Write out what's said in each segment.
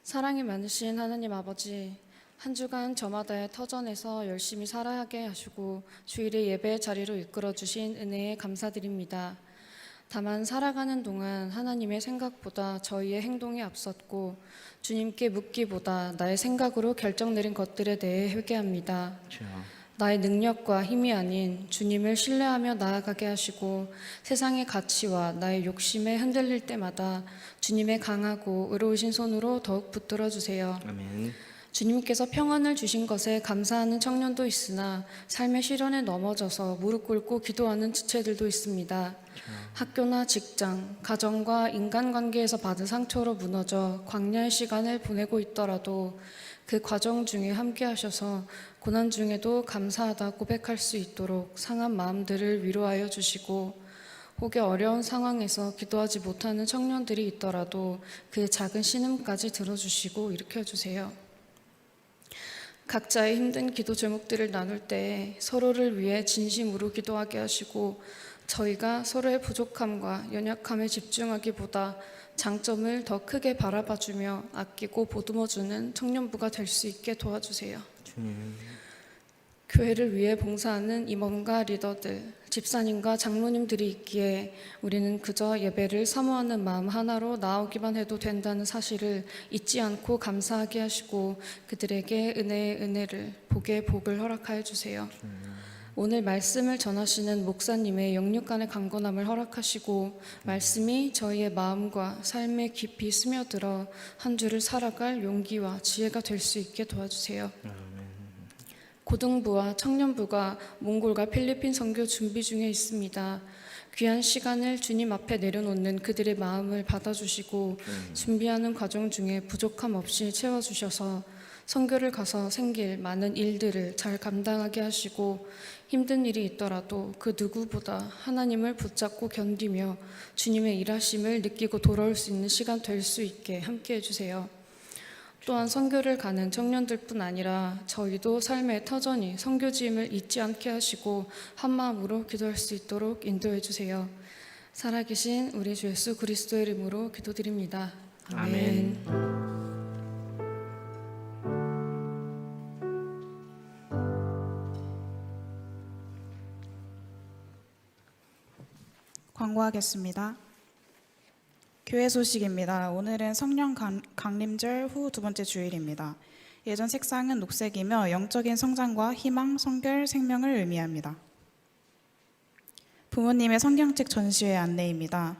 사랑이 많으신 하나님 아버지, 한 주간 저마다의 터전에서 열심히 살아가게 하시고 주일의 예배 자리로 이끌어 주신 은혜에 감사드립니다. 다만 살아가는 동안 하나님의 생각보다 저희의 행동이 앞섰고 주님께 묻기보다 나의 생각으로 결정 내린 것들에 대해 회개합니다. 나의 능력과 힘이 아닌 주님을 신뢰하며 나아가게 하시고 세상의 가치와 나의 욕심에 흔들릴 때마다 주님의 강하고 의로우신 손으로 더욱 붙들어 주세요. 아멘. 주님께서 평안을 주신 것에 감사하는 청년도 있으나 삶의 시련에 넘어져서 무릎 꿇고 기도하는 지체들도 있습니다. 학교나 직장, 가정과 인간관계에서 받은 상처로 무너져 광야의 시간을 보내고 있더라도 그 과정 중에 함께 하셔서 고난 중에도 감사하다 고백할 수 있도록 상한 마음들을 위로하여 주시고, 혹여 어려운 상황에서 기도하지 못하는 청년들이 있더라도 그 작은 신음까지 들어주시고 일으켜주세요. 각자의 힘든 기도 제목들을 나눌 때 서로를 위해 진심으로 기도하게 하시고, 저희가 서로의 부족함과 연약함에 집중하기보다 장점을 더 크게 바라봐주며 아끼고 보듬어주는 청년부가 될 수 있게 도와주세요. 교회를 위해 봉사하는 임원과 리더들, 집사님과 장로님들이 있기에 우리는 그저 예배를 사모하는 마음 하나로 나오기만 해도 된다는 사실을 잊지 않고 감사하게 하시고 그들에게 은혜의 은혜를, 복의 복을 허락하여 주세요. 오늘 말씀을 전하시는 목사님의 영육간의 강건함을 허락하시고 말씀이 저희의 마음과 삶에 깊이 스며들어 한 주를 살아갈 용기와 지혜가 될 수 있게 도와주세요. 고등부와 청년부가 몽골과 필리핀 선교 준비 중에 있습니다. 귀한 시간을 주님 앞에 내려놓는 그들의 마음을 받아주시고 준비하는 과정 중에 부족함 없이 채워주셔서 선교를 가서 생길 많은 일들을 잘 감당하게 하시고 힘든 일이 있더라도 그 누구보다 하나님을 붙잡고 견디며 주님의 일하심을 느끼고 돌아올 수 있는 시간 될 수 있게 함께 해주세요. 또한 선교를 가는 청년들뿐 아니라 저희도 삶의 터전이 선교지임을 잊지 않게 하시고 한마음으로 기도할 수 있도록 인도해 주세요. 살아계신 우리 주 예수 그리스도의 이름으로 기도드립니다. 아멘. 광고하겠습니다. 교회 소식입니다. 오늘은 성령 강림절 후 두 번째 주일입니다. 예전 색상은 녹색이며 영적인 성장과 희망, 성결, 생명을 의미합니다. 부모님의 성경책 전시회 안내입니다.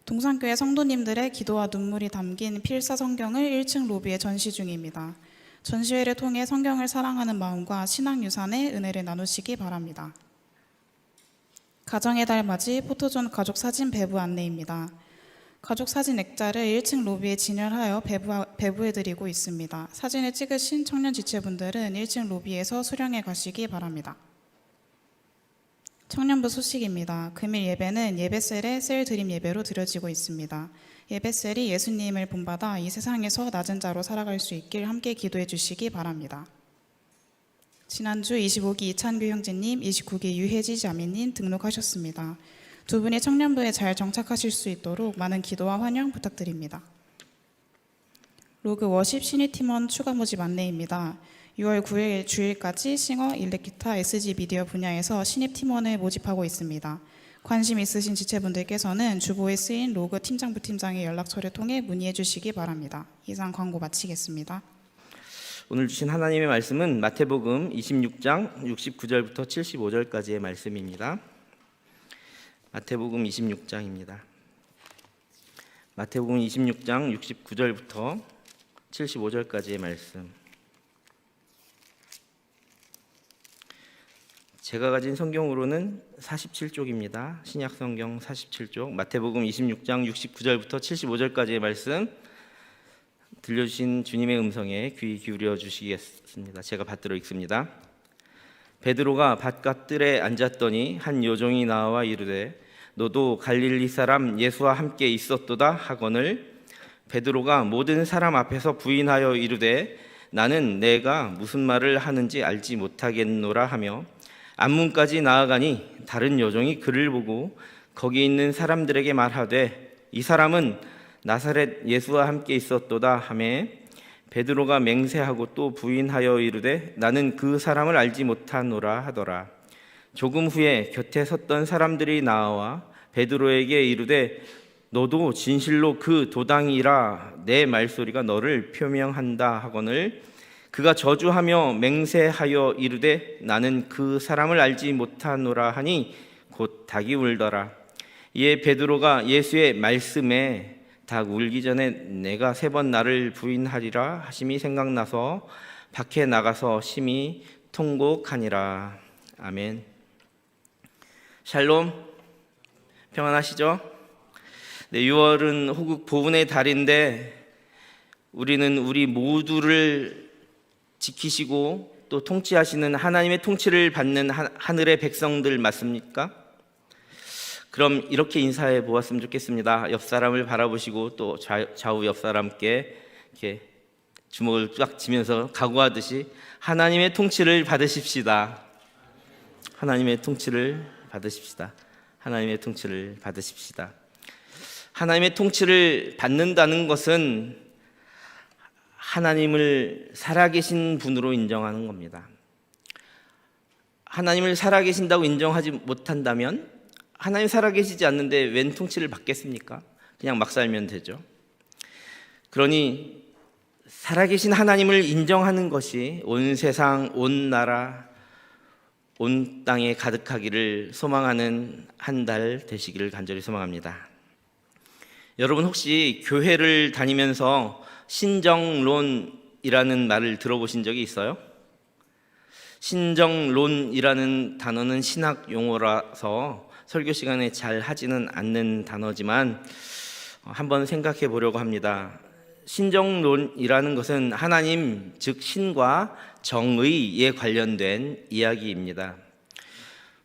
동산교회 성도님들의 기도와 눈물이 담긴 필사 성경을 1층 로비에 전시 중입니다. 전시회를 통해 성경을 사랑하는 마음과 신앙유산의 은혜를 나누시기 바랍니다. 가정의 달 맞이 포토존 가족 사진 배부 안내입니다. 가족 사진 액자를 1층 로비에 진열하여 배부해드리고 있습니다. 사진을 찍으신 청년 지체분들은 1층 로비에서 수령해 가시기 바랍니다. 청년부 소식입니다. 금일 예배는 예배셀의 셀 드림 예배로 드려지고 있습니다. 예배셀이 예수님을 본받아 이 세상에서 낮은 자로 살아갈 수 있길 함께 기도해 주시기 바랍니다. 지난주 25기 이찬규 형제님, 29기 유혜지 자매님 등록하셨습니다. 두 분이 청년부에 잘 정착하실 수 있도록 많은 기도와 환영 부탁드립니다. 로그 워십 신입 팀원 추가 모집 안내입니다. 6월 9일 주일까지 싱어, 일렉기타, SG 미디어 분야에서 신입 팀원을 모집하고 있습니다. 관심 있으신 지체분들께서는 주보에 쓰인 로그 팀장, 부팀장의 연락처를 통해 문의해 주시기 바랍니다. 이상 광고 마치겠습니다. 오늘 주신 하나님의 말씀은 마태복음 26장 69절부터 75절까지의 말씀입니다. 마태복음 26장입니다. 마태복음 26장 69절부터 75절까지의 말씀. 제가 가진 성경으로는 47쪽입니다. 신약 성경 47쪽. 마태복음 26장 69절부터 75절까지의 말씀 들려주신 주님의 음성에 귀 기울여 주시겠습니다. 제가 받들어 읽습니다. 베드로가 밭갓들에 앉았더니 한 여종이 나와 이르되 너도 갈릴리 사람 예수와 함께 있었도다 하거늘 베드로가 모든 사람 앞에서 부인하여 이르되 나는 내가 무슨 말을 하는지 알지 못하겠노라 하며 안문까지 나아가니 다른 여종이 그를 보고 거기 있는 사람들에게 말하되 이 사람은 나사렛 예수와 함께 있었도다 하매 베드로가 맹세하고 또 부인하여 이르되 나는 그 사람을 알지 못하노라 하더라. 조금 후에 곁에 섰던 사람들이 나와 베드로에게 이르되 너도 진실로 그 도당이라 내 말소리가 너를 표명한다 하거늘 그가 저주하며 맹세하여 이르되 나는 그 사람을 알지 못하노라 하니 곧 닭이 울더라. 이에 베드로가 예수의 말씀에 닭 울기 전에 내가 3번 나를 부인하리라 하심이 생각나서 밖에 나가서 심히 통곡하니라. 아멘. 샬롬, 평안하시죠? 네, 6월은 호국 보훈의 달인데 우리는 우리 모두를 지키시고 또 통치하시는 하나님의 통치를 받는 하늘의 백성들 맞습니까? 그럼 이렇게 인사해 보았으면 좋겠습니다. 옆 사람을 바라보시고 또 좌우 옆 사람께 이렇게 주먹을 쫙 쥐면서 각오하듯이 하나님의 통치를 받으십시다. 하나님의 통치를 받으십시다. 하나님의 통치를 받으십시다. 하나님의 통치를 받는다는 것은 하나님을 살아계신 분으로 인정하는 겁니다. 하나님을 살아계신다고 인정하지 못한다면 하나님 살아계시지 않는데 웬 통치를 받겠습니까? 그냥 막 살면 되죠. 그러니 살아계신 하나님을 인정하는 것이 온 세상, 온 나라, 온 땅에 가득하기를 소망하는 한 달 되시기를 간절히 소망합니다. 여러분 혹시 교회를 다니면서 신정론이라는 말을 들어보신 적이 있어요? 신정론이라는 단어는 신학 용어라서 설교 시간에 잘 하지는 않는 단어지만 한번 생각해 보려고 합니다. 신정론이라는 것은 하나님, 즉 신과 정의에 관련된 이야기입니다.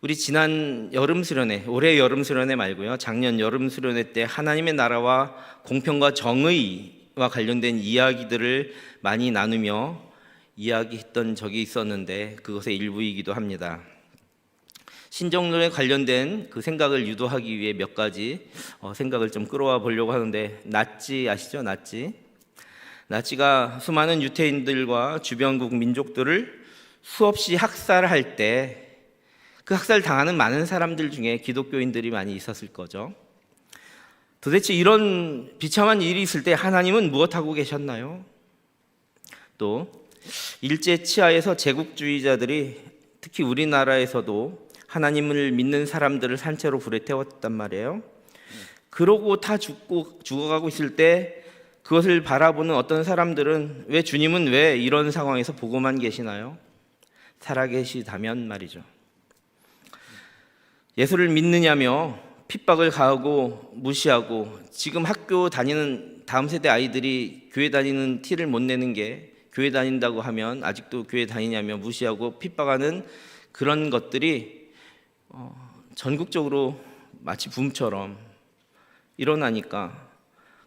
우리 지난 여름 수련회, 올해 여름 수련회 말고요, 작년 여름 수련회 때 하나님의 나라와 공평과 정의와 관련된 이야기들을 많이 나누며 이야기했던 적이 있었는데 그것의 일부이기도 합니다. 신정론에 관련된 그 생각을 유도하기 위해 몇 가지 생각을 좀 끌어와 보려고 하는데, 나치 아시죠? 나치가 수많은 유태인들과 주변국 민족들을 수없이 학살할 때 그 학살 당하는 많은 사람들 중에 기독교인들이 많이 있었을 거죠. 도대체 이런 비참한 일이 있을 때 하나님은 무엇하고 계셨나요? 또 일제 치하에서 제국주의자들이 특히 우리나라에서도 하나님을 믿는 사람들을 산채로 불에 태웠단 말이에요. 그러고 다 죽어가고 있을 때 그것을 바라보는 어떤 사람들은 왜 주님은 왜 이런 상황에서 보고만 계시나요? 살아계시다면 말이죠. 예수를 믿느냐며 핍박을 가하고 무시하고 지금 학교 다니는 다음 세대 아이들이 교회 다니는 티를 못 내는 게 교회 다닌다고 하면 아직도 교회 다니냐며 무시하고 핍박하는 그런 것들이 전국적으로 마치 붐처럼 일어나니까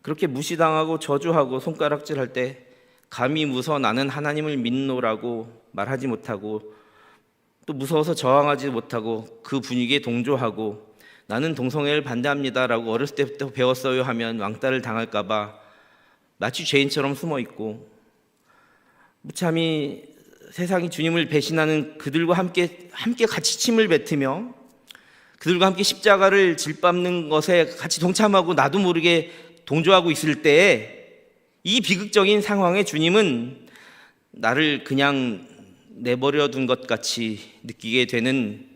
그렇게 무시당하고 저주하고 손가락질할 때 감히 무서 나는 하나님을 믿노라고 말하지 못하고 또 무서워서 저항하지 못하고 그 분위기에 동조하고 나는 동성애를 반대합니다라고 어렸을 때부터 배웠어요 하면 왕따를 당할까 봐 마치 죄인처럼 숨어 있고 무참히 세상이 주님을 배신하는 그들과 함께 같이 침을 뱉으며 그들과 함께 십자가를 질밟는 것에 같이 동참하고 나도 모르게 동조하고 있을 때에 이 비극적인 상황에 주님은 나를 그냥 내버려 둔 것 같이 느끼게 되는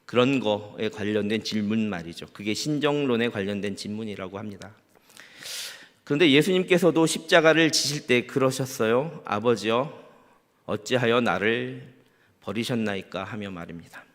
그런 거에 관련된 질문 말이죠. 그게 신정론에 관련된 질문이라고 합니다. 그런데 예수님께서도 십자가를 지실 때 그러셨어요. 아버지여 어찌하여 나를 버리셨나이까 하며 말입니다.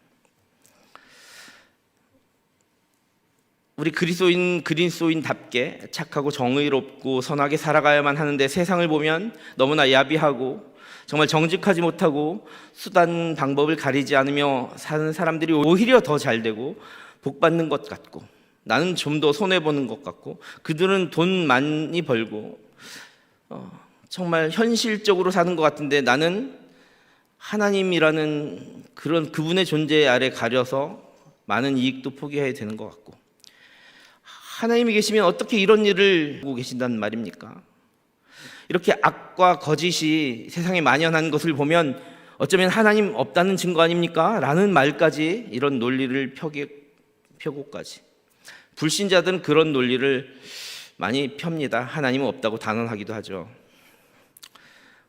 우리 그리스도인답게 착하고 정의롭고 선하게 살아가야만 하는데 세상을 보면 너무나 야비하고 정말 정직하지 못하고 수단 방법을 가리지 않으며 사는 사람들이 오히려 더 잘되고 복받는 것 같고 나는 좀 더 손해보는 것 같고 그들은 돈 많이 벌고 정말 현실적으로 사는 것 같은데 나는 하나님이라는 그런 그분의 존재 아래 가려서 많은 이익도 포기해야 되는 것 같고 하나님이 계시면 어떻게 이런 일을 하고 계신다는 말입니까? 이렇게 악과 거짓이 세상에 만연한 것을 보면 어쩌면 하나님 없다는 증거 아닙니까? 라는 말까지, 이런 논리를 펴고까지. 불신자들은 그런 논리를 많이 펴니다. 하나님은 없다고 단언하기도 하죠.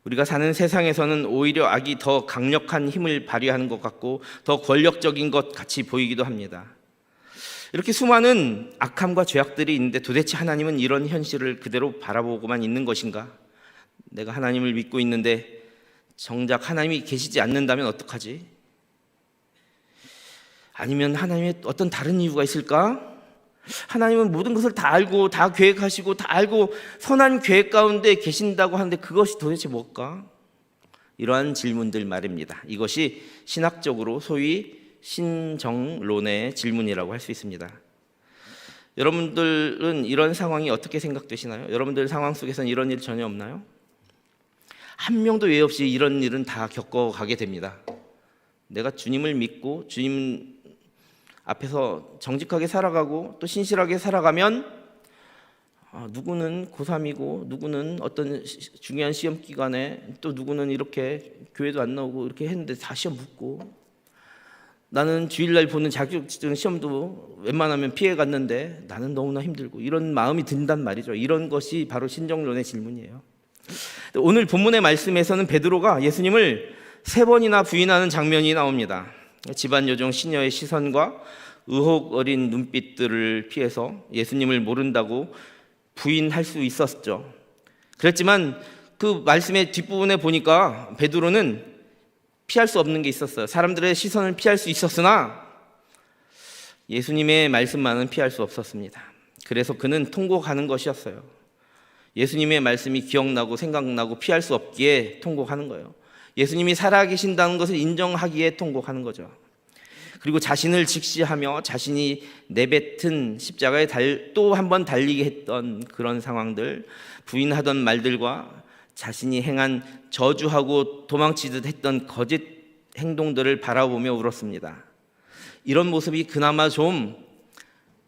우리가 사는 세상에서는 오히려 악이 더 강력한 힘을 발휘하는 것 같고 더 권력적인 것 같이 보이기도 합니다. 이렇게 수많은 악함과 죄악들이 있는데 도대체 하나님은 이런 현실을 그대로 바라보고만 있는 것인가? 내가 하나님을 믿고 있는데 정작 하나님이 계시지 않는다면 어떡하지? 아니면 하나님의 어떤 다른 이유가 있을까? 하나님은 모든 것을 다 알고 다 계획하시고 다 알고 선한 계획 가운데 계신다고 하는데 그것이 도대체 뭘까? 이러한 질문들 말입니다. 이것이 신학적으로 소위 신정론의 질문이라고 할 수 있습니다. 여러분들은 이런 상황이 어떻게 생각되시나요? 여러분들 상황 속에서는 이런 일 전혀 없나요? 한 명도 외 없이 이런 일은 다 겪어가게 됩니다. 내가 주님을 믿고 주님 앞에서 정직하게 살아가고 또 신실하게 살아가면 누구는 고3이고 누구는 어떤 중요한 시험 기간에 또 누구는 이렇게 교회도 안 나오고 이렇게 했는데 다 시험 붙고, 나는 주일날 보는 자격증 시험도 웬만하면 피해 갔는데 나는 너무나 힘들고, 이런 마음이 든단 말이죠. 이런 것이 바로 신정론의 질문이에요. 오늘 본문의 말씀에서는 베드로가 예수님을 3번이나 부인하는 장면이 나옵니다. 집안 요정 시녀의 시선과 의혹 어린 눈빛들을 피해서 예수님을 모른다고 부인할 수 있었죠. 그렇지만 그 말씀의 뒷부분에 보니까 베드로는 피할 수 없는 게 있었어요. 사람들의 시선을 피할 수 있었으나 예수님의 말씀만은 피할 수 없었습니다. 그래서 그는 통곡하는 것이었어요. 예수님의 말씀이 기억나고 생각나고 피할 수 없기에 통곡하는 거예요. 예수님이 살아계신다는 것을 인정하기에 통곡하는 거죠. 그리고 자신을 직시하며 자신이 내뱉은 십자가에 또 한 번 달리게 했던 그런 상황들, 부인하던 말들과 자신이 행한 저주하고 도망치듯 했던 거짓 행동들을 바라보며 울었습니다. 이런 모습이 그나마 좀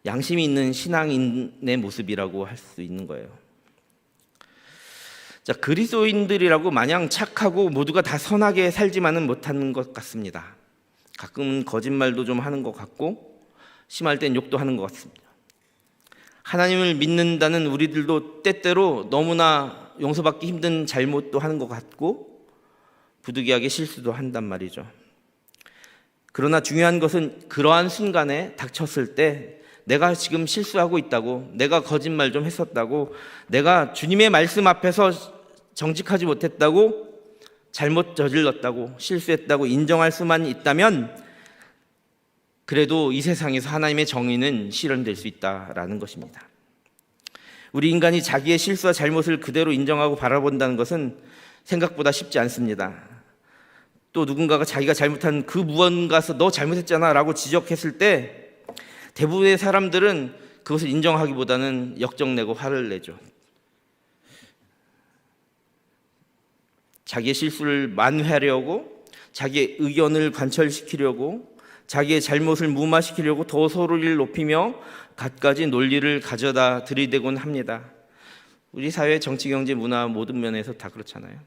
양심이 있는 신앙인의 모습이라고 할 수 있는 거예요. 자, 그리스도인들이라고 마냥 착하고 모두가 다 선하게 살지만은 못하는 것 같습니다. 가끔은 거짓말도 좀 하는 것 같고 심할 땐 욕도 하는 것 같습니다. 하나님을 믿는다는 우리들도 때때로 너무나 용서받기 힘든 잘못도 하는 것 같고 부득이하게 실수도 한단 말이죠. 그러나 중요한 것은 그러한 순간에 닥쳤을 때 내가 지금 실수하고 있다고, 내가 거짓말 좀 했었다고, 내가 주님의 말씀 앞에서 정직하지 못했다고, 잘못 저질렀다고, 실수했다고 인정할 수만 있다면 그래도 이 세상에서 하나님의 정의는 실현될 수 있다라는 것입니다. 우리 인간이 자기의 실수와 잘못을 그대로 인정하고 바라본다는 것은 생각보다 쉽지 않습니다. 또 누군가가 자기가 잘못한 그 무언가에서 너 잘못했잖아 라고 지적했을 때 대부분의 사람들은 그것을 인정하기보다는 역정내고 화를 내죠. 자기의 실수를 만회하려고, 자기의 의견을 관철시키려고, 자기의 잘못을 무마시키려고 더 소리를 높이며 갖가지 논리를 가져다 들이대곤 합니다. 우리 사회 정치, 경제, 문화 모든 면에서 다 그렇잖아요.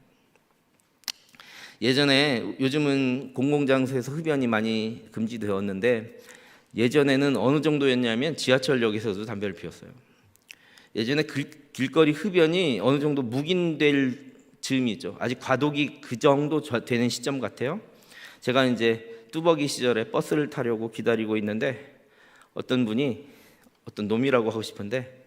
예전에, 요즘은 공공장소에서 흡연이 많이 금지되었는데 예전에는 어느 정도였냐면 지하철역에서도 담배를 피웠어요. 예전에 길거리 흡연이 어느 정도 묵인될 즈음이죠. 아직 과도기 그 정도 되는 시점 같아요. 제가 이제 뚜벅이 시절에 버스를 타려고 기다리고 있는데 어떤 분이, 어떤 놈이라고 하고 싶은데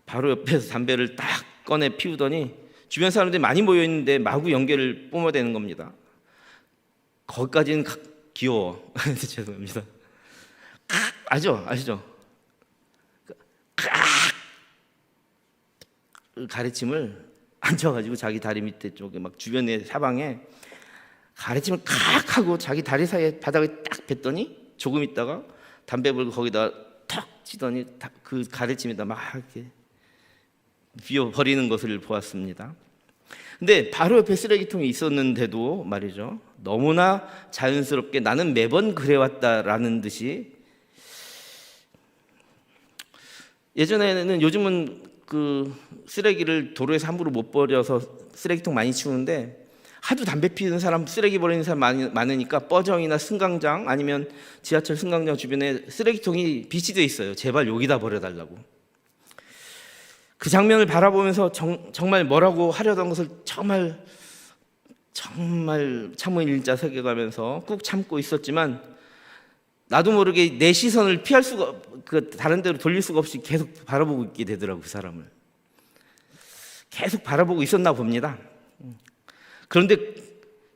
바로 옆에서 담배를 딱 꺼내 피우더니 주변 사람들이 많이 모여 있는데 마구 연기를 뿜어대는 겁니다. 거기까지는 귀여워. 죄송합니다. 아시죠? 가래침을 앉아가지고 자기 다리 밑에 쪽에 막 주변에 사방에 가래침을 칵 하고 자기 다리 사이에 바닥에 딱 뱉더니 조금 있다가 담배 불고 거기다 탁 치더니 그 가래침에다 막 이렇게 비워 버리는 것을 보았습니다. 근데 바로 옆에 쓰레기통이 있었는데도 말이죠, 너무나 자연스럽게 나는 매번 그래왔다라는 듯이, 예전에는, 요즘은 그 쓰레기를 도로에서 함부로 못 버려서 쓰레기통 많이 치우는데 하도 담배 피우는 사람, 쓰레기 버리는 사람 많으니까 뻐정이나 승강장 아니면 지하철 승강장 주변에 쓰레기통이 비치돼 있어요. 제발 여기다 버려달라고. 그 장면을 바라보면서 정말 뭐라고 하려던 것을 정말 참을 일자 새겨가면서 꾹 참고 있었지만 나도 모르게 내 시선을 피할 수가, 다른 데로 돌릴 수가 없이 계속 바라보고 있게 되더라고요. 그 사람을 계속 바라보고 있었나 봅니다. 그런데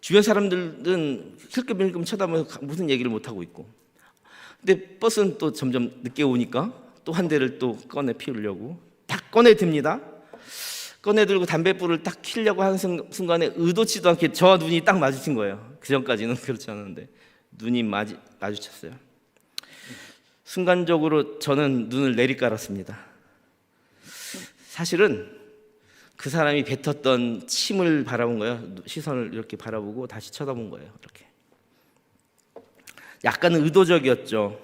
주변 사람들은 힐끔힐끔 쳐다보면서 무슨 얘기를 못하고 있고, 근데 버스는 또 점점 늦게 오니까 또 한 대를 또 꺼내 피우려고 딱 꺼내 듭니다. 꺼내 들고 담뱃불을 딱 켜려고 하는 순간에 의도치도 않게 저와 눈이 딱 마주친 거예요. 그 전까지는 그렇지 않았는데 눈이 마주쳤어요. 순간적으로 저는 눈을 내리깔았습니다. 사실은 그 사람이 뱉었던 침을 바라본 거예요. 시선을 이렇게 바라보고 다시 쳐다본 거예요. 이렇게. 약간은 의도적이었죠.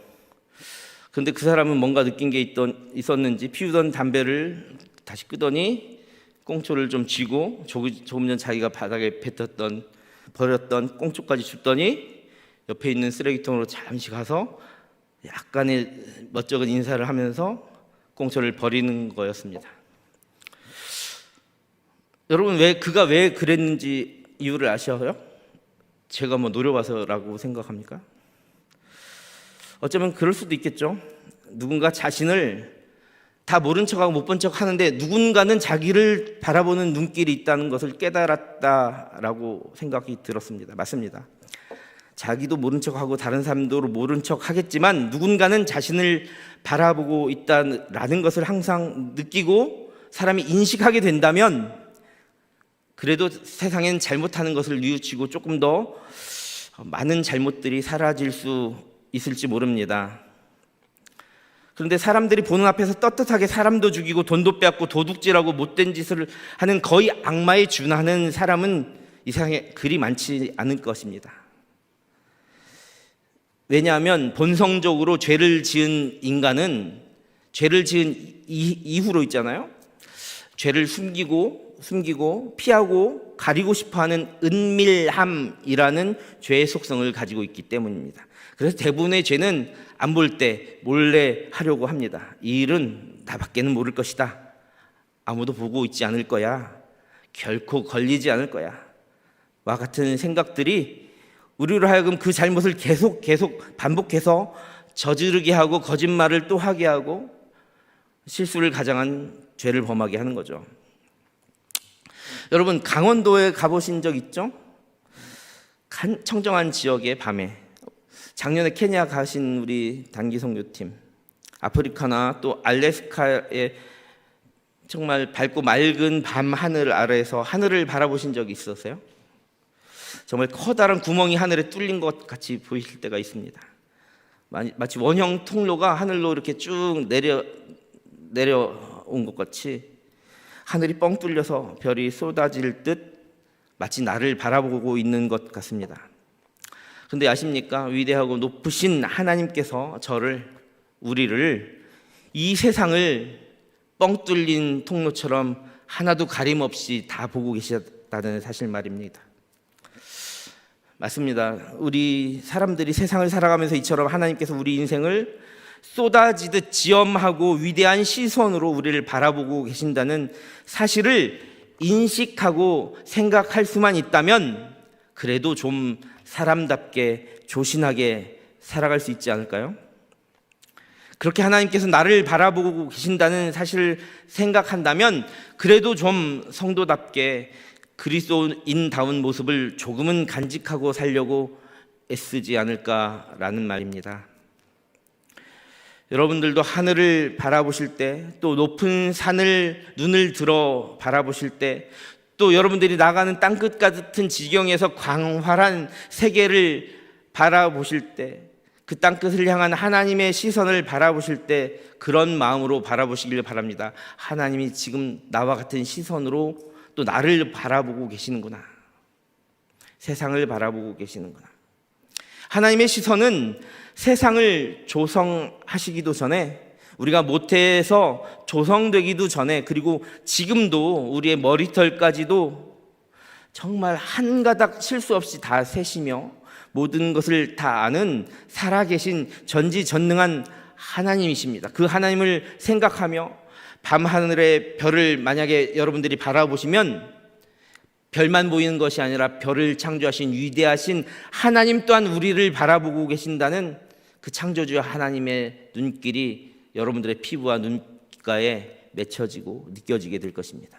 그런데 그 사람은 뭔가 느낀 게 있었는지 피우던 담배를 다시 끄더니 꽁초를 좀 쥐고 조금 전 자기가 바닥에 버렸던 꽁초까지 줍더니 옆에 있는 쓰레기통으로 잠시 가서 약간의 멋쩍은 인사를 하면서 꽁초를 버리는 거였습니다. 여러분, 그가 왜 그랬는지 이유를 아셔요? 제가 뭐 노려봐서라고 생각합니까? 어쩌면 그럴 수도 있겠죠. 누군가 자신을 다 모른 척하고 못 본 척 하는데 누군가는 자기를 바라보는 눈길이 있다는 것을 깨달았다라고 생각이 들었습니다. 맞습니다. 자기도 모른 척하고 다른 사람도 모른 척 하겠지만 누군가는 자신을 바라보고 있다는 것을 항상 느끼고 사람이 인식하게 된다면 그래도 세상엔 잘못하는 것을 뉘우치고 조금 더 많은 잘못들이 사라질 수 있을지 모릅니다. 그런데 사람들이 보는 앞에서 떳떳하게 사람도 죽이고 돈도 빼앗고 도둑질하고 못된 짓을 하는 거의 악마에 준하는 사람은 이 세상에 그리 많지 않을 것입니다. 왜냐하면 본성적으로 죄를 지은 인간은 죄를 지은 이후로 있잖아요. 죄를 숨기고 피하고 가리고 싶어하는 은밀함이라는 죄의 속성을 가지고 있기 때문입니다. 그래서 대부분의 죄는 안 볼 때 몰래 하려고 합니다. 이 일은 나밖에는 모를 것이다. 아무도 보고 있지 않을 거야. 결코 걸리지 않을 거야. 와 같은 생각들이 우리로 하여금 그 잘못을 계속 반복해서 저지르게 하고 거짓말을 또 하게 하고 실수를 가장한 죄를 범하게 하는 거죠. 여러분, 강원도에 가보신 적 있죠? 청정한 지역의 밤에 작년에 케냐 가신 우리 단기 선교팀, 아프리카나 또 알래스카의 정말 밝고 맑은 밤 하늘 아래에서 하늘을 바라보신 적이 있으세요? 정말 커다란 구멍이 하늘에 뚫린 것 같이 보이실 때가 있습니다. 마치 원형 통로가 하늘로 이렇게 쭉 내려온 것 같이 하늘이 뻥 뚫려서 별이 쏟아질 듯 마치 나를 바라보고 있는 것 같습니다. 근데 아십니까? 위대하고 높으신 하나님께서 우리를 이 세상을 뻥 뚫린 통로처럼 하나도 가림 없이 다 보고 계시다는 사실 말입니다. 맞습니다. 우리 사람들이 세상을 살아가면서 이처럼 하나님께서 우리 인생을 쏟아지듯 지엄하고 위대한 시선으로 우리를 바라보고 계신다는 사실을 인식하고 생각할 수만 있다면 그래도 좀 사람답게 조신하게 살아갈 수 있지 않을까요? 그렇게 하나님께서 나를 바라보고 계신다는 사실을 생각한다면 그래도 좀 성도답게 그리스도인다운 모습을 조금은 간직하고 살려고 애쓰지 않을까라는 말입니다. 여러분들도 하늘을 바라보실 때, 또 높은 산을 눈을 들어 바라보실 때, 또 여러분들이 나가는 땅끝 같은 지경에서 광활한 세계를 바라보실 때, 그 땅끝을 향한 하나님의 시선을 바라보실 때 그런 마음으로 바라보시길 바랍니다. 하나님이 지금 나와 같은 시선으로 또 나를 바라보고 계시는구나. 세상을 바라보고 계시는구나. 하나님의 시선은 세상을 조성하시기도 전에 우리가 모태에서 조성되기도 전에, 그리고 지금도 우리의 머리털까지도 정말 한 가닥 실수 없이 다 세시며 모든 것을 다 아는 살아계신 전지전능한 하나님이십니다. 그 하나님을 생각하며 밤하늘의 별을 만약에 여러분들이 바라보시면 별만 보이는 것이 아니라 별을 창조하신 위대하신 하나님 또한 우리를 바라보고 계신다는 그 창조주 하나님의 눈길이 여러분들의 피부와 눈가에 맺혀지고 느껴지게 될 것입니다.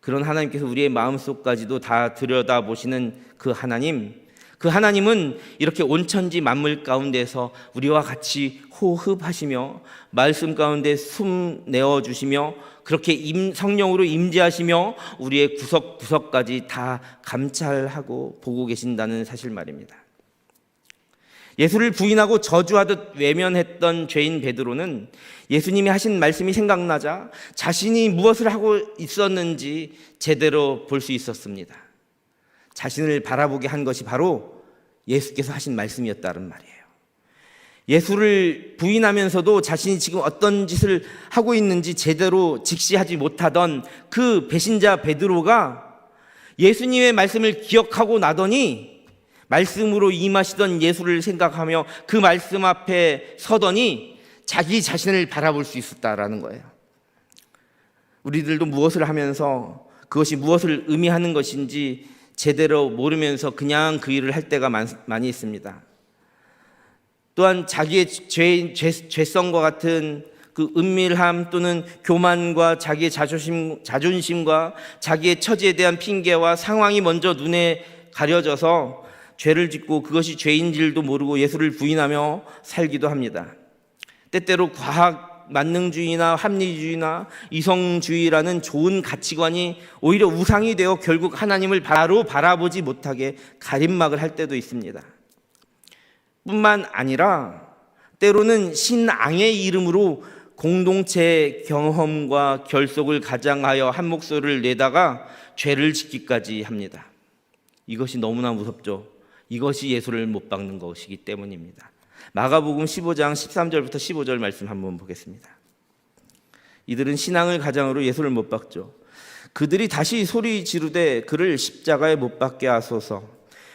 그런 하나님께서 우리의 마음속까지도 다 들여다보시는 그 하나님은 이렇게 온천지 만물 가운데서 우리와 같이 호흡하시며 말씀 가운데 숨 내어주시며 그렇게 성령으로 임재하시며 우리의 구석구석까지 다 감찰하고 보고 계신다는 사실 말입니다. 예수를 부인하고 저주하듯 외면했던 죄인 베드로는 예수님이 하신 말씀이 생각나자 자신이 무엇을 하고 있었는지 제대로 볼 수 있었습니다. 자신을 바라보게 한 것이 바로 예수께서 하신 말씀이었다는 말이에요. 예수를 부인하면서도 자신이 지금 어떤 짓을 하고 있는지 제대로 직시하지 못하던 그 배신자 베드로가 예수님의 말씀을 기억하고 나더니 말씀으로 임하시던 예수를 생각하며 그 말씀 앞에 서더니 자기 자신을 바라볼 수 있었다라는 거예요. 우리들도 무엇을 하면서 그것이 무엇을 의미하는 것인지 제대로 모르면서 그냥 그 일을 할 때가 많이 있습니다. 또한 자기의 죄성과 같은 그 은밀함 또는 교만과 자기의 자존심과 자기의 처지에 대한 핑계와 상황이 먼저 눈에 가려져서 죄를 짓고 그것이 죄인 줄도 모르고 예수를 부인하며 살기도 합니다. 때때로 과학 만능주의나 합리주의나 이성주의라는 좋은 가치관이 오히려 우상이 되어 결국 하나님을 바로 바라보지 못하게 가림막을 할 때도 있습니다. 뿐만 아니라 때로는 신앙의 이름으로 공동체 경험과 결속을 가장하여 한 목소리를 내다가 죄를 짓기까지 합니다. 이것이 너무나 무섭죠. 이것이 예수를 못 박는 것이기 때문입니다. 마가복음 15장 13절부터 15절 말씀 한번 보겠습니다. 이들은 신앙을 가장으로 예수를 못 박죠. 그들이 다시 소리 지르되 그를 십자가에 못 박게 하소서.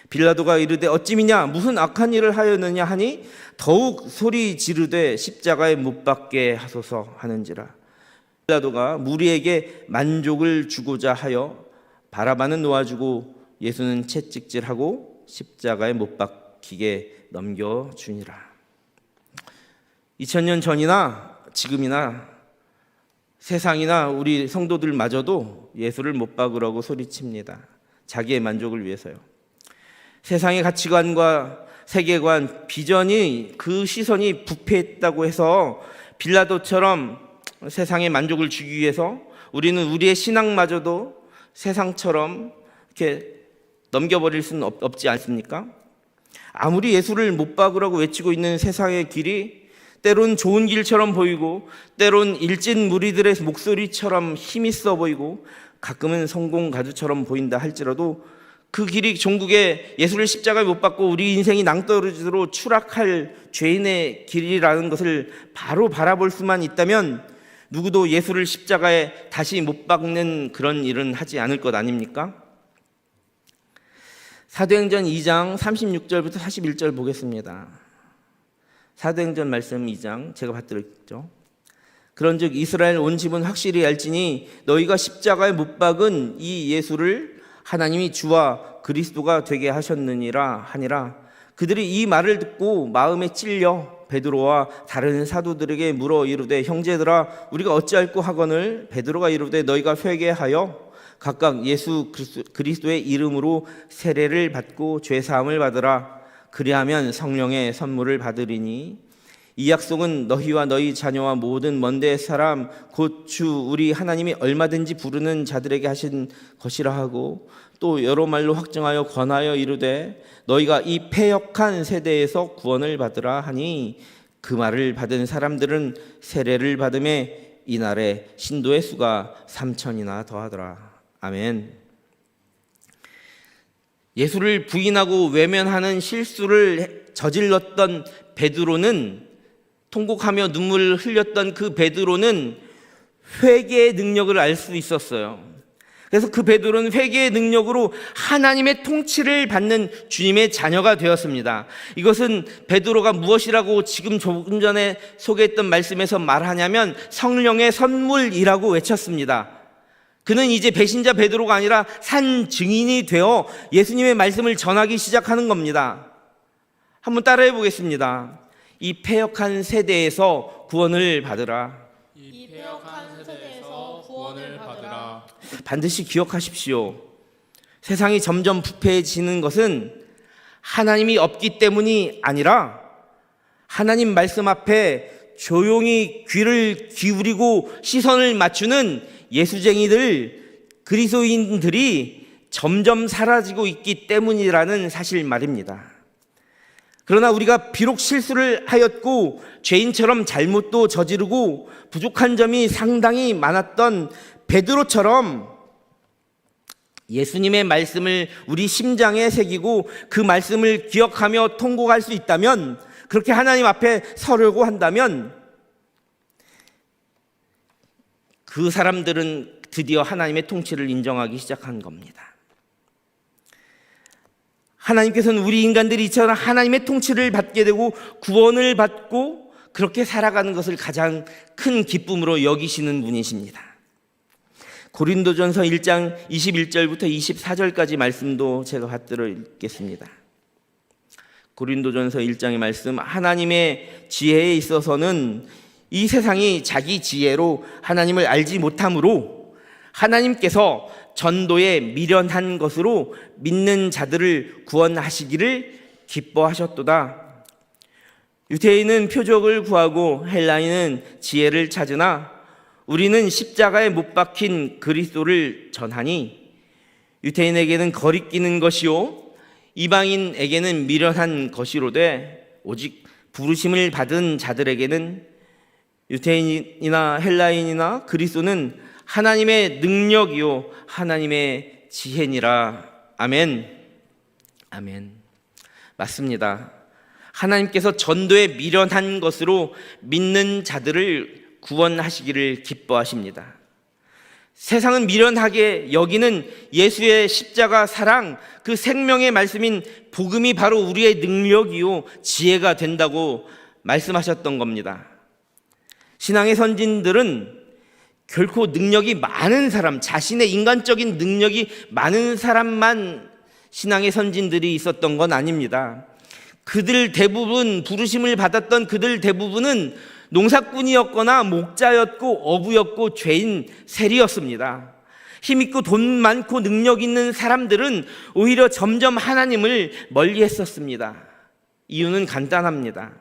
빌라도가 이르되 어찌미냐 무슨 악한 일을 하였느냐 하니 더욱 소리 지르되 십자가에 못 박게 하소서 하는지라. 빌라도가 무리에게 만족을 주고자 하여 바라바는 놓아주고 예수는 채찍질하고 십자가에 못 박히게 넘겨주니라. 2000년 전이나 지금이나 세상이나 우리 성도들마저도 예수를 못 박으라고 소리칩니다. 자기의 만족을 위해서요. 세상의 가치관과 세계관, 비전이 그 시선이 부패했다고 해서 빌라도처럼 세상의 만족을 주기 위해서 우리는 우리의 신앙마저도 세상처럼 이렇게 넘겨버릴 수는 없지 않습니까? 아무리 예수를 못 박으라고 외치고 있는 세상의 길이 때론 좋은 길처럼 보이고 때론 일진 무리들의 목소리처럼 힘있어 보이고 가끔은 성공 가주처럼 보인다 할지라도 그 길이 종국에 예수를 십자가에 못 박고 우리 인생이 낭떠러지로 추락할 죄인의 길이라는 것을 바로 바라볼 수만 있다면 누구도 예수를 십자가에 다시 못 박는 그런 일은 하지 않을 것 아닙니까? 사도행전 2장 36절부터 41절 보겠습니다. 사도행전 말씀 2장 제가 받들었죠. 그런즉 이스라엘 온 집은 확실히 알지니 너희가 십자가에 못 박은 이 예수를 하나님이 주와 그리스도가 되게 하셨느니라 하니라. 그들이 이 말을 듣고 마음에 찔려 베드로와 다른 사도들에게 물어 이르되 형제들아 우리가 어찌할꼬 하거늘 베드로가 이르되 너희가 회개하여 각각 예수 그리스도의 이름으로 세례를 받고 죄 사함을 받으라. 그리하면 성령의 선물을 받으리니 이 약속은 너희와 너희 자녀와 모든 먼데 사람 곧 주 우리 하나님이 얼마든지 부르는 자들에게 하신 것이라 하고 또 여러 말로 확증하여 권하여 이르되 너희가 이 패역한 세대에서 구원을 받으라 하니 그 말을 받은 사람들은 세례를 받음에 이날에 신도의 수가 3,000이나 더하더라. 아멘. 예수를 부인하고 외면하는 실수를 저질렀던 베드로는 통곡하며 눈물을 흘렸던 그 베드로는 회개의 능력을 알 수 있었어요. 그래서 그 베드로는 회개의 능력으로 하나님의 통치를 받는 주님의 자녀가 되었습니다. 이것은 베드로가 무엇이라고 지금 조금 전에 소개했던 말씀에서 말하냐면 성령의 선물이라고 외쳤습니다. 그는 이제 배신자 베드로가 아니라 산 증인이 되어 예수님의 말씀을 전하기 시작하는 겁니다. 한번 따라해 보겠습니다. 이 패역한 세대에서 구원을 받으라. 이 패역한 세대에서 구원을 받으라. 반드시 기억하십시오. 세상이 점점 부패해지는 것은 하나님이 없기 때문이 아니라 하나님 말씀 앞에 조용히 귀를 기울이고 시선을 맞추는 예수쟁이들, 그리스도인들이 점점 사라지고 있기 때문이라는 사실 말입니다. 그러나 우리가 비록 실수를 하였고 죄인처럼 잘못도 저지르고 부족한 점이 상당히 많았던 베드로처럼 예수님의 말씀을 우리 심장에 새기고 그 말씀을 기억하며 통곡할 수 있다면, 그렇게 하나님 앞에 서려고 한다면 그 사람들은 드디어 하나님의 통치를 인정하기 시작한 겁니다. 하나님께서는 우리 인간들이 이처럼 하나님의 통치를 받게 되고 구원을 받고 그렇게 살아가는 것을 가장 큰 기쁨으로 여기시는 분이십니다. 고린도전서 1장 21절부터 24절까지 말씀도 제가 받들어 읽겠습니다. 고린도전서 1장의 말씀, 하나님의 지혜에 있어서는 이 세상이 자기 지혜로 하나님을 알지 못하므로 하나님께서 전도에 미련한 것으로 믿는 자들을 구원하시기를 기뻐하셨도다. 유대인은 표적을 구하고 헬라인은 지혜를 찾으나 우리는 십자가에 못 박힌 그리스도를 전하니 유대인에게는 거리끼는 것이요 이방인에게는 미련한 것이로되 오직 부르심을 받은 자들에게는 유대인이나 헬라인이나 그리스도는 하나님의 능력이요 하나님의 지혜니라. 아멘. 아멘. 맞습니다. 하나님께서 전도에 미련한 것으로 믿는 자들을 구원하시기를 기뻐하십니다. 세상은 미련하게 여기는 예수의 십자가 사랑, 그 생명의 말씀인 복음이 바로 우리의 능력이요 지혜가 된다고 말씀하셨던 겁니다. 신앙의 선진들은 결코 능력이 많은 사람, 자신의 인간적인 능력이 많은 사람만 신앙의 선진들이 있었던 건 아닙니다. 그들 대부분, 부르심을 받았던 그들 대부분은 농사꾼이었거나 목자였고 어부였고 죄인, 세리였습니다. 힘있고 돈 많고 능력 있는 사람들은 오히려 점점 하나님을 멀리했었습니다. 이유는 간단합니다.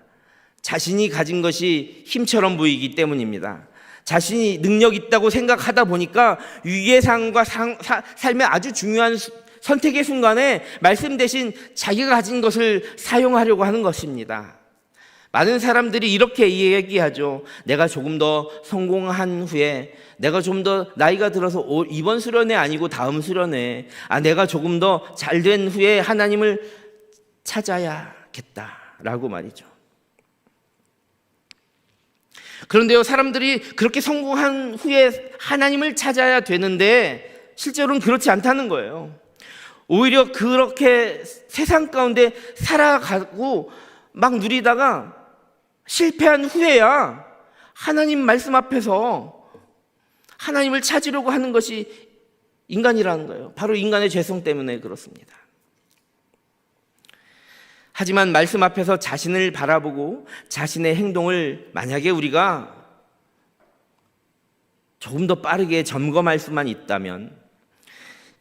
자신이 가진 것이 힘처럼 보이기 때문입니다. 자신이 능력 있다고 생각하다 보니까 위기의 상황과 삶의 아주 중요한 선택의 순간에 말씀 대신 자기가 가진 것을 사용하려고 하는 것입니다. 많은 사람들이 이렇게 얘기하죠. 내가 조금 더 성공한 후에, 내가 좀 더 나이가 들어서 이번 수련회 아니고 다음 수련회, 내가 조금 더 잘된 후에 하나님을 찾아야겠다라고 말이죠. 그런데요, 사람들이 그렇게 성공한 후에 하나님을 찾아야 되는데 실제로는 그렇지 않다는 거예요. 오히려 그렇게 세상 가운데 살아가고 막 누리다가 실패한 후에야 하나님 말씀 앞에서 하나님을 찾으려고 하는 것이 인간이라는 거예요. 바로 인간의 죄성 때문에 그렇습니다. 하지만 말씀 앞에서 자신을 바라보고 자신의 행동을 만약에 우리가 조금 더 빠르게 점검할 수만 있다면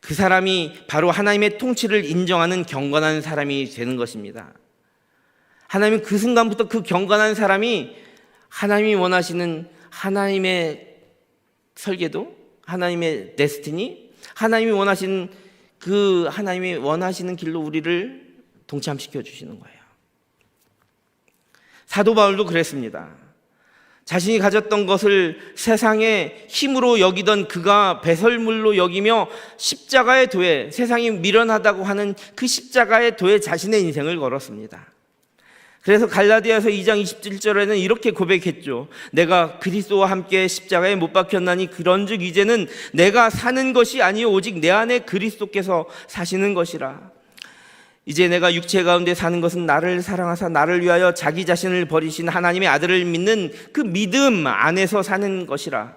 그 사람이 바로 하나님의 통치를 인정하는 경건한 사람이 되는 것입니다. 하나님은 그 순간부터 그 경건한 사람이 하나님이 원하시는 하나님의 설계도, 하나님의 데스티니, 하나님이 원하시는 길로 우리를 동참시켜 주시는 거예요. 사도 바울도 그랬습니다. 자신이 가졌던 것을 세상의 힘으로 여기던 그가 배설물로 여기며 십자가의 도에, 세상이 미련하다고 하는 그 십자가의 도에 자신의 인생을 걸었습니다. 그래서 갈라디아서 2장 27절에는 이렇게 고백했죠. 내가 그리스도와 함께 십자가에 못 박혔나니 그런즉 이제는 내가 사는 것이 아니요 오직 내 안에 그리스도께서 사시는 것이라. 이제 내가 육체 가운데 사는 것은 나를 사랑하사 나를 위하여 자기 자신을 버리신 하나님의 아들을 믿는 그 믿음 안에서 사는 것이라.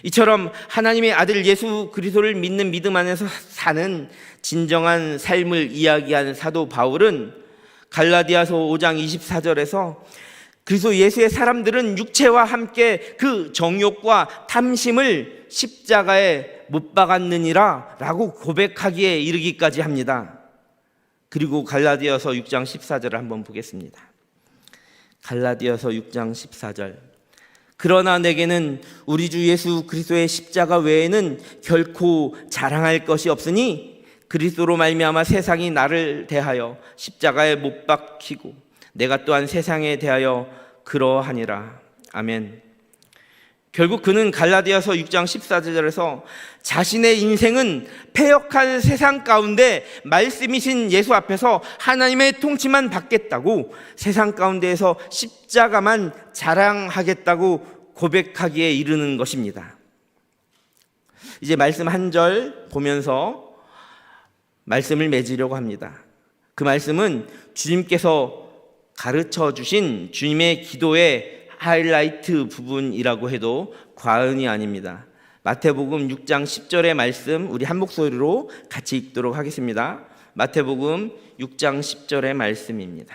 이처럼 하나님의 아들 예수 그리스도를 믿는 믿음 안에서 사는 진정한 삶을 이야기한 사도 바울은 갈라디아서 5장 24절에서 그리스도 예수의 사람들은 육체와 함께 그 정욕과 탐심을 십자가에 못 박았느니라 라고 고백하기에 이르기까지 합니다. 그리고 갈라디아서 6장 14절을 한번 보겠습니다. 갈라디아서 6장 14절. 그러나 내게는 우리 주 예수 그리스도의 십자가 외에는 결코 자랑할 것이 없으니 그리스도로 말미암아 세상이 나를 대하여 십자가에 못 박히고 내가 또한 세상에 대하여 그러하니라. 아멘. 결국 그는 갈라디아서 6장 14절에서 자신의 인생은 패역한 세상 가운데 말씀이신 예수 앞에서 하나님의 통치만 받겠다고 세상 가운데에서 십자가만 자랑하겠다고 고백하기에 이르는 것입니다. 이제 말씀 한 절 보면서 말씀을 맺으려고 합니다. 그 말씀은 주님께서 가르쳐 주신 주님의 기도의 하이라이트 부분이라고 해도 과언이 아닙니다. 마태복음 6장 10절의 말씀 우리 한 목소리로 같이 읽도록 하겠습니다. 마태복음 6장 10절의 말씀입니다.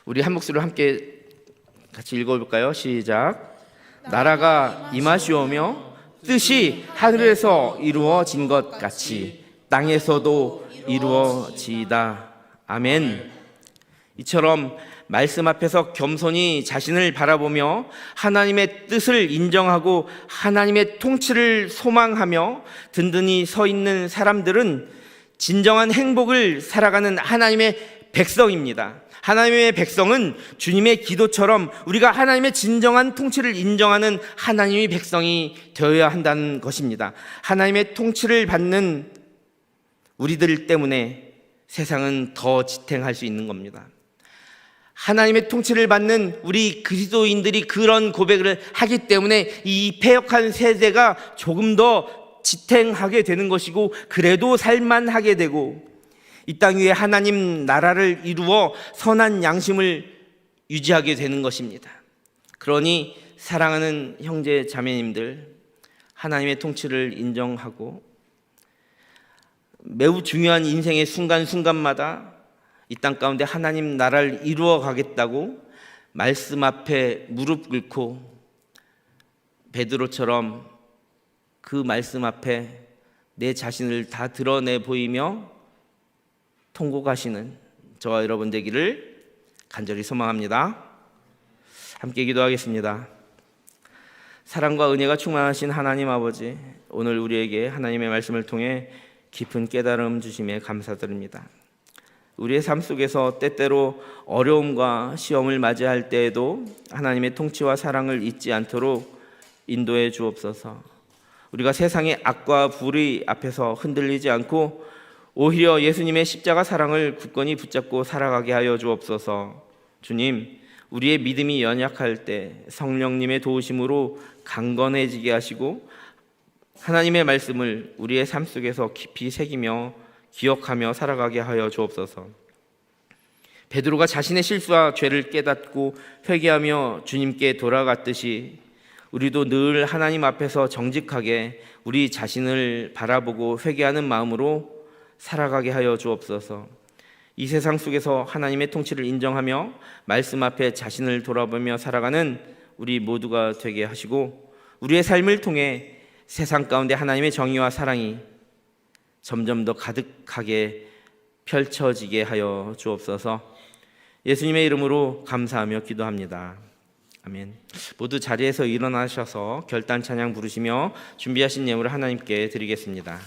우리 한 목소리로 함께 같이 읽어볼까요? 시작. 나라가 임하시오며 뜻이 하늘에서 이루어진 것 같이 땅에서도 이루어지이다. 아멘. 이처럼 말씀 앞에서 겸손히 자신을 바라보며 하나님의 뜻을 인정하고 하나님의 통치를 소망하며 든든히 서 있는 사람들은 진정한 행복을 살아가는 하나님의 백성입니다. 하나님의 백성은 주님의 기도처럼 우리가 하나님의 진정한 통치를 인정하는 하나님의 백성이 되어야 한다는 것입니다. 하나님의 통치를 받는 우리들 때문에 세상은 더 지탱할 수 있는 겁니다. 하나님의 통치를 받는 우리 그리스도인들이 그런 고백을 하기 때문에 이 패역한 세대가 조금 더 지탱하게 되는 것이고 그래도 살만하게 되고 이 땅 위에 하나님 나라를 이루어 선한 양심을 유지하게 되는 것입니다. 그러니 사랑하는 형제 자매님들, 하나님의 통치를 인정하고 매우 중요한 인생의 순간순간마다 이 땅 가운데 하나님 나라를 이루어 가겠다고 말씀 앞에 무릎 꿇고 베드로처럼 그 말씀 앞에 내 자신을 다 드러내 보이며 통곡하시는 저와 여러분 되기를 간절히 소망합니다. 함께 기도하겠습니다. 사랑과 은혜가 충만하신 하나님 아버지, 오늘 우리에게 하나님의 말씀을 통해 깊은 깨달음 주심에 감사드립니다. 우리의 삶 속에서 때때로 어려움과 시험을 맞이할 때에도 하나님의 통치와 사랑을 잊지 않도록 인도해 주옵소서. 우리가 세상의 악과 불의 앞에서 흔들리지 않고 오히려 예수님의 십자가 사랑을 굳건히 붙잡고 살아가게 하여 주옵소서. 주님, 우리의 믿음이 연약할 때 성령님의 도우심으로 강건해지게 하시고 하나님의 말씀을 우리의 삶 속에서 깊이 새기며 기억하며 살아가게 하여 주옵소서. 베드로가 자신의 실수와 죄를 깨닫고 회개하며 주님께 돌아갔듯이 우리도 늘 하나님 앞에서 정직하게 우리 자신을 바라보고 회개하는 마음으로 살아가게 하여 주옵소서. 이 세상 속에서 하나님의 통치를 인정하며 말씀 앞에 자신을 돌아보며 살아가는 우리 모두가 되게 하시고 우리의 삶을 통해 세상 가운데 하나님의 정의와 사랑이 점점 더 가득하게 펼쳐지게 하여 주옵소서. 예수님의 이름으로 감사하며 기도합니다. 아멘. 모두 자리에서 일어나셔서 결단 찬양 부르시며 준비하신 예물을 하나님께 드리겠습니다.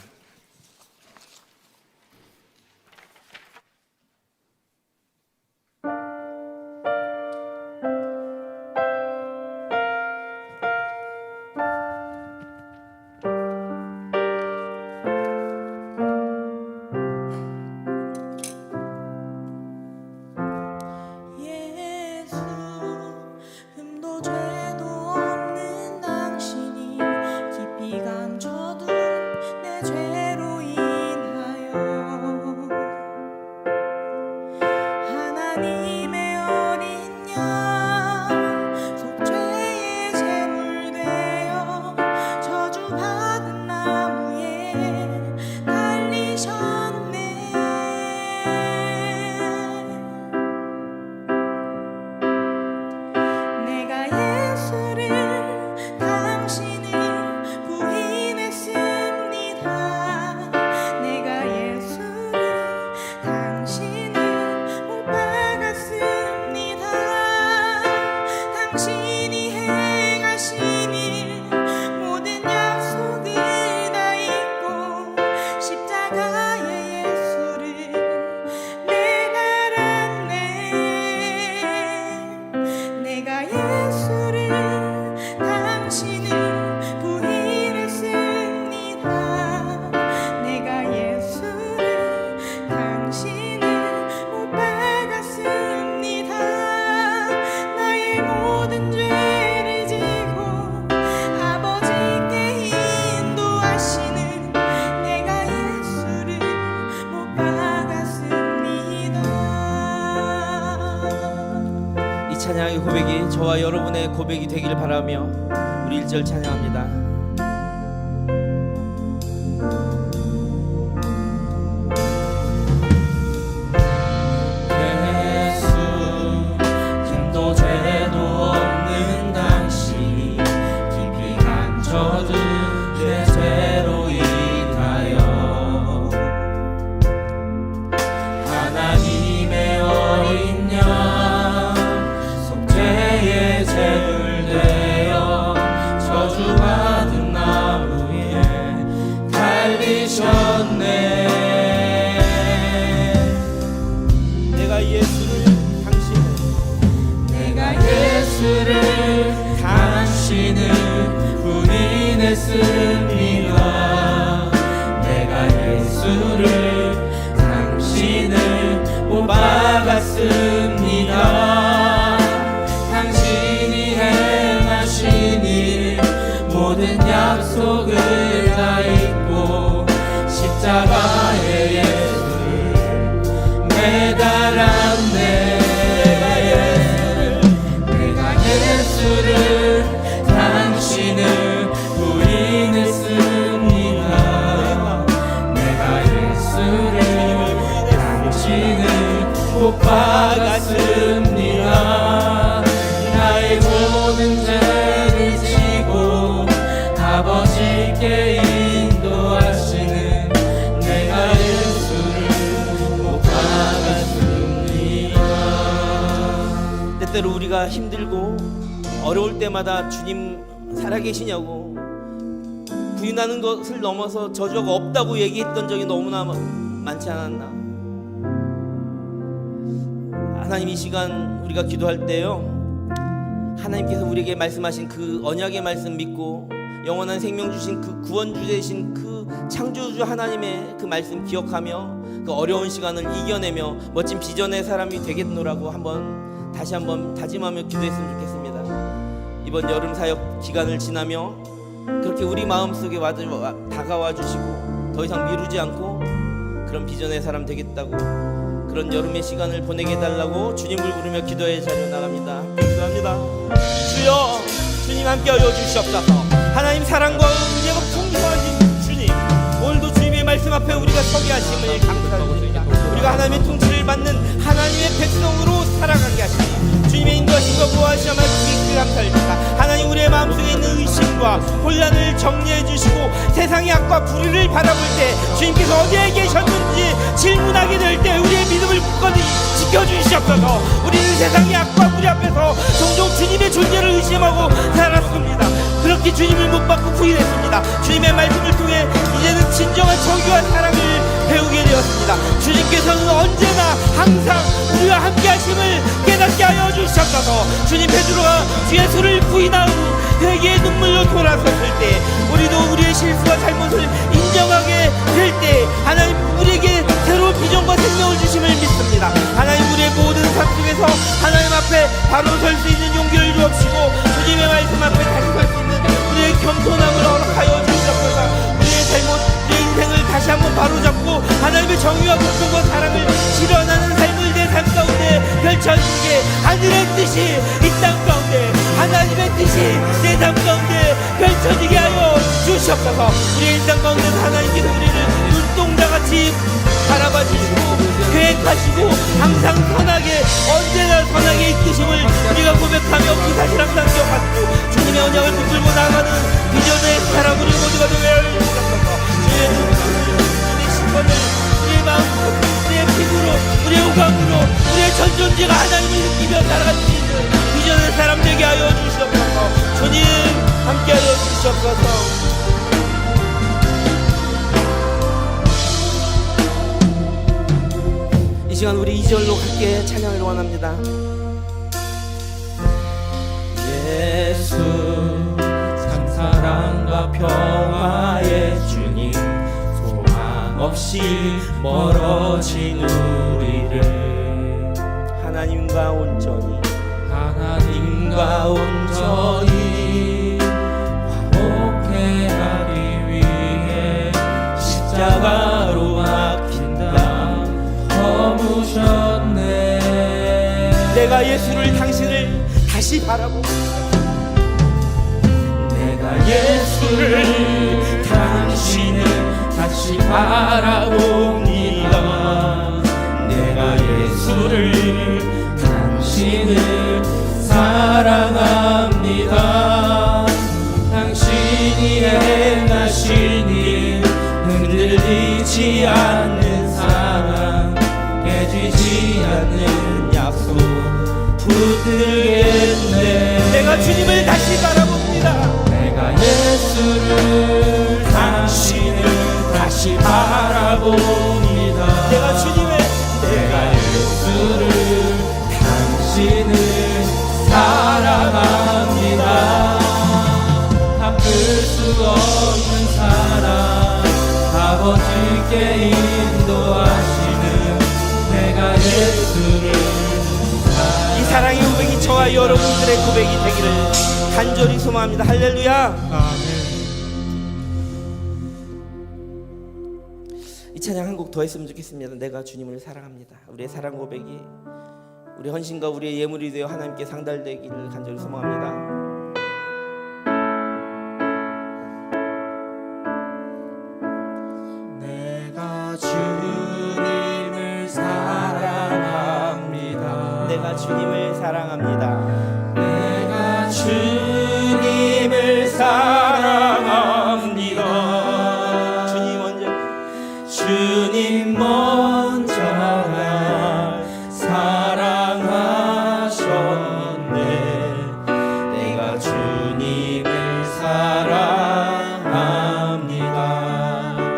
여러분의 고백이 되기를 바라며 우리 1절 찬양합니다. 당신이 행하신 일 모든 약속을 다 잊고 십자가에 예수를 매달았네. 내가 예수를 당신을 부인했습니다. 내가 예수를 당신을 못 박았습니다. 나의 모든 죄를 지고 아버지께 인도하시는 내가 예수를 못 박았습니다. 때때로 우리가 힘들고 어려울 때마다 주님 살아계시냐고 부인하는 것을 넘어서 저주가 없다고 얘기했던 적이 너무나 많지 않았나. 하나님, 이 시간 우리가 기도할 때요, 하나님께서 우리에게 말씀하신 그 언약의 말씀 믿고 영원한 생명 주신 그 구원주 되신 그 창조주 하나님의 그 말씀 기억하며 그 어려운 시간을 이겨내며 멋진 비전의 사람이 되겠노라고 다시 한번 다짐하며 기도했으면 좋겠습니다. 이번 여름 사역 기간을 지나며 그렇게 우리 마음속에 다가와 주시고 더 이상 미루지 않고 그런 비전의 사람 되겠다고, 그런 여름의 시간을 보내게 해달라고 주님을 부르며 기도의 자리로 나갑니다. 기도합니다. 주여, 주님 함께하여 주시옵소서. 하나님 사랑과 은혜가 풍성하신 주님, 오늘도 주님의 말씀 앞에 우리가 서게 하심을 감사드립니다. 우리가 하나님의 통치를 받는 하나님의 백성으로 살아가게 하시니 주님의 인도하심과 보호하시며 주님께 감사드립니다. 하나님, 우리의 마음속에 있는 의심과 혼란을 정리해 주시고 세상의 악과 불의를 바라볼 때 주님께서 어디에 계셨는지 질문하게 될 때 우리의 믿음을 굳건히 지켜주시옵소서. 우리는 세상의 악과 불의 앞에서 종종 주님의 존재를 의심하고 살았습니다. 그렇게 주님을 못 받고 부인했습니다. 주님의 말씀을 통해 이제는 진정한 정의와 사랑을 배우게 되었습니다. 주님께서는 언제나 항상 우리와 함께 하심을 깨닫게 하여 주시옵소서. 주님, 베드로가 주 예수를 부인한 후 회개의 눈물로 돌아섰을 때 우리도 우리의 실수와 잘못을 인정하게 될 때 하나님 우리에게 새로운 비전과 생명을 주심을 믿습니다. 하나님, 우리의 모든 삶 속에서 하나님 앞에 바로 설 수 있는 용기를 주옵시고 주님의 말씀 앞에 다시 설 수 있는 우리의 겸손함을 허락하여 주시옵소서. 우리의 잘못, 우리의 인생을 다시 한번 바로잡고 하나님의 정의와 공평과 사랑을 실현하는 삶을 내 삶 가운데 펼쳐지게, 하늘의 뜻이 이 땅 가운데 하나님의 뜻이 내 삶 가운데 펼쳐지게 하여 주시옵소서. 우리의 인생 가운데 하나님께서 우리를 눈동자같이 바라봐 주시고 계획하시고 항상 선하게, 언제나 선하게 이끄심을 우리가 고백하며 그 사실 항상 기억하고 주님의 언약을 붙들고 나가는 비전의 사람 우리 모두가 되게 하여 주시옵소서. 주의 눈을, 우리의 신분을, 우리의 마음, 우리의 피부로, 우리의 오감으로, 우리의 전존재가 하나님을 느끼며 살아갈 수 있는 비전의 사람 되게 하여 주시옵소서. 주님 함께 하여 주시옵소서. 이 시간 우리 2절로 함께 찬양을 원합니다. 예수 참 사랑과 평화의 주님, 소망 없이 멀어진 우리를 하나님과 온전히 화목해 하기 위해 십자가로 박힌 땅 허무셨네. 내가 예수를, 당신을 다시 바라보고 예수를 당신은 다시 바라봅니다. 내가 예수를 당신을 사랑합니다. 당신이 행하신 일 흔들리지 않는 사랑 깨지지 않는 약속 붙들겠네. 내가 주님을 다시 바라봅니다. 내가 예수를 당신을 다시 바라봅니다. 내가 예수를 당신을 사랑합니다. 바꿀 수 없는 사랑 아버지께 인도하시는 내가 예수를 이 사랑의 고백이 저와 여러분들의 고백이 되기를 간절히 소망합니다. 할렐루야. 이 찬양 한 곡 더 했으면 좋겠습니다. 내가 주님을 사랑합니다. 우리의 사랑 고백이 우리 헌신과 우리의 예물이 되어 하나님께 상달되기를 간절히 소망합니다. 내가 주님을 사랑합니다. 내가 주님을 사랑합니다. 내가 주님을 사랑합니다. 주님 먼저 날 사랑하셨네. 내가 주님을 사랑합니다.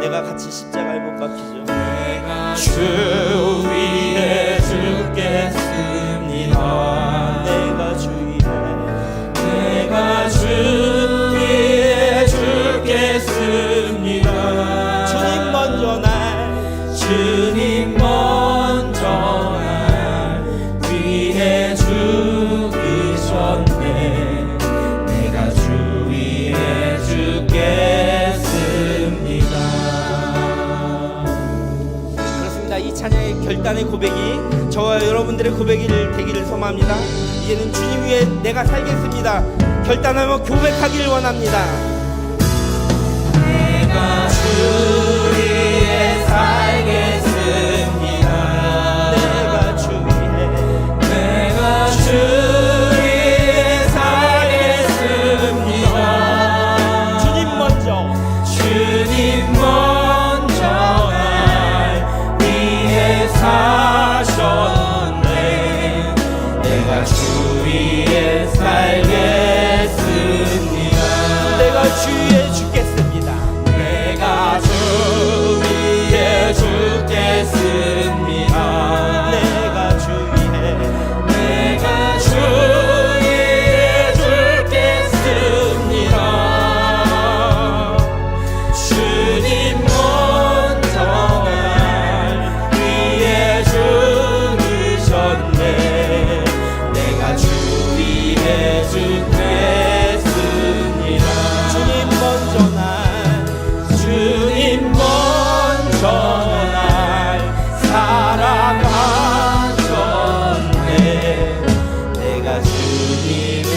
내가 같이 십자가에 못 박히죠. 내가 주 위에 죽겠습니다. 내가 주 위에 내가 주 위에 죽겠습니다. 주님 먼저 날 주님 먼저 날 위해 죽으셨네. 내가 주 위에 죽겠습니다. 그렇습니다. 이 찬양의 결단의 고백이 저와 여러분들의 고백이 되기를 소망합니다. 이제는 주님 위에 내가 살겠습니다. 결단하며 고백하기를 원합니다. 내가 주 위에 살겠습니다. 내가 주 위에 내가 주 위에 살겠습니다. 주님 먼저 주님 먼저 날 위해 사셨네. 내가 주 위에 살겠습니다. 내가 주 위에 죽겠습니다. 내가 주 위에 죽겠습니다. 내가 주 위에 내가 주 위에 죽겠습니다. 주님 먼저 날 위해 죽으셨네. 내가 주 위에 죽겠습니다. 주님 먼저 날 주님 먼저 날 사랑하셨네. 내가 주님을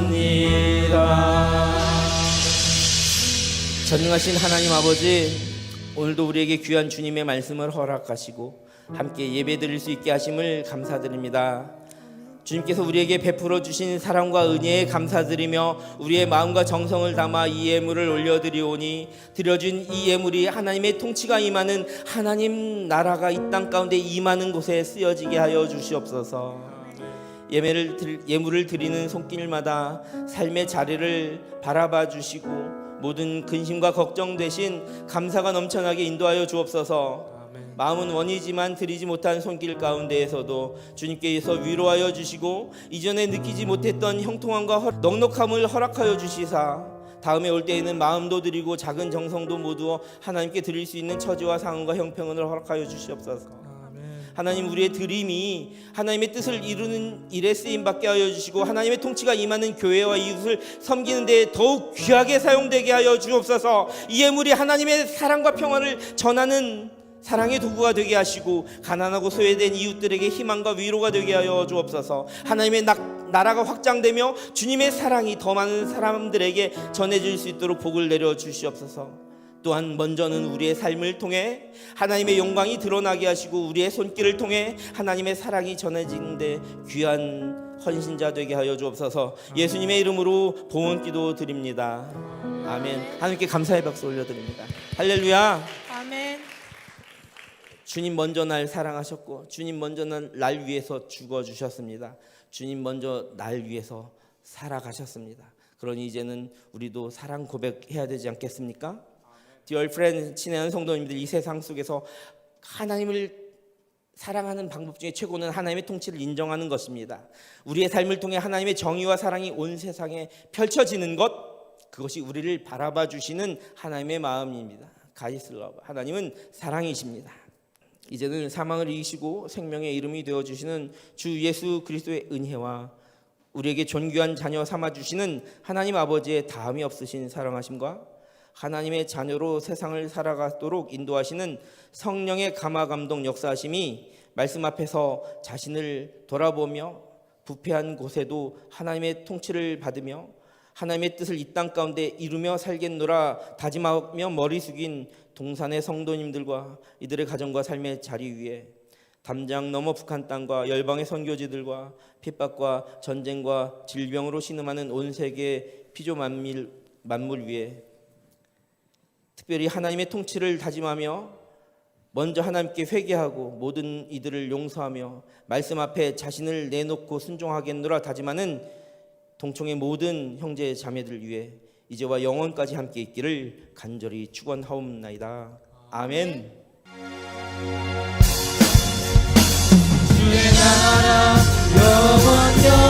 사랑합니다. 전능하신 하나님 아버지, 오늘도 우리에게 귀한 주님의 말씀을 허락하시고 함께 예배드릴 수 있게 하심을 감사드립니다. 주님께서 우리에게 베풀어 주신 사랑과 은혜에 감사드리며 우리의 마음과 정성을 담아 이 예물을 올려드리오니 드려준 이 예물이 하나님의 통치가 임하는 하나님 나라가 이 땅 가운데 임하는 곳에 쓰여지게 하여 주시옵소서. 예물을 드리는 손길마다 삶의 자리를 바라봐 주시고 모든 근심과 걱정 대신 감사가 넘쳐나게 인도하여 주옵소서. 마음은 원이지만 드리지 못한 손길 가운데에서도 주님께서 위로하여 주시고 이전에 느끼지 못했던 형통함과 넉넉함을 허락하여 주시사 다음에 올 때에는 마음도 드리고 작은 정성도 모두 하나님께 드릴 수 있는 처지와 상황과 형편을 허락하여 주시옵소서. 하나님, 우리의 드림이 하나님의 뜻을 이루는 일에 쓰임받게 하여 주시고 하나님의 통치가 임하는 교회와 이웃을 섬기는 데 더욱 귀하게 사용되게 하여 주옵소서. 이 예물이 하나님의 사랑과 평화를 전하는 사랑의 도구가 되게 하시고 가난하고 소외된 이웃들에게 희망과 위로가 되게 하여 주옵소서. 하나님의 나라가 확장되며 주님의 사랑이 더 많은 사람들에게 전해질 수 있도록 복을 내려 주시옵소서. 또한 먼저는 우리의 삶을 통해 하나님의 영광이 드러나게 하시고 우리의 손길을 통해 하나님의 사랑이 전해지는데 귀한 헌신자 되게 하여 주옵소서. 예수님의 이름으로 봉헌기도 드립니다. 아멘. 하나님께 감사의 박수 올려드립니다. 할렐루야. 아멘. 주님 먼저 날 사랑하셨고 주님 먼저 날 위해서 죽어주셨습니다. 주님 먼저 날 위해서 살아가셨습니다. 그러니 이제는 우리도 사랑 고백해야 되지 않겠습니까? Dear friend, 친애하는 성도님들, 이 세상 속에서 하나님을 사랑하는 방법 중에 최고는 하나님의 통치를 인정하는 것입니다. 우리의 삶을 통해 하나님의 정의와 사랑이 온 세상에 펼쳐지는 것, 그것이 우리를 바라봐 주시는 하나님의 마음입니다. God is love. 하나님은 사랑이십니다. 이제는 사망을 이기시고 생명의 이름이 되어주시는 주 예수 그리스도의 은혜와 우리에게 존귀한 자녀 삼아주시는 하나님 아버지의 다함이 없으신 사랑하심과 하나님의 자녀로 세상을 살아가도록 인도하시는 성령의 감화감동 역사하심이 말씀 앞에서 자신을 돌아보며 부패한 곳에도 하나님의 통치를 받으며 하나님의 뜻을 이 땅 가운데 이루며 살겠노라 다짐하며 머리 숙인 동산의 성도님들과 이들의 가정과 삶의 자리 위에 담장 너머 북한 땅과 열방의 선교지들과 핍박과 전쟁과 질병으로 신음하는 온 세계 피조 만물 위에 특별히 하나님의 통치를 다짐하며 먼저 하나님께 회개하고 모든 이들을 용서하며 말씀 앞에 자신을 내놓고 순종하겠노라 다짐하는 동청의 모든 형제 자매들 위해 이제와 영원까지 함께 있기를 간절히 축원하옵나이다. 아멘. 주의 나라 영원히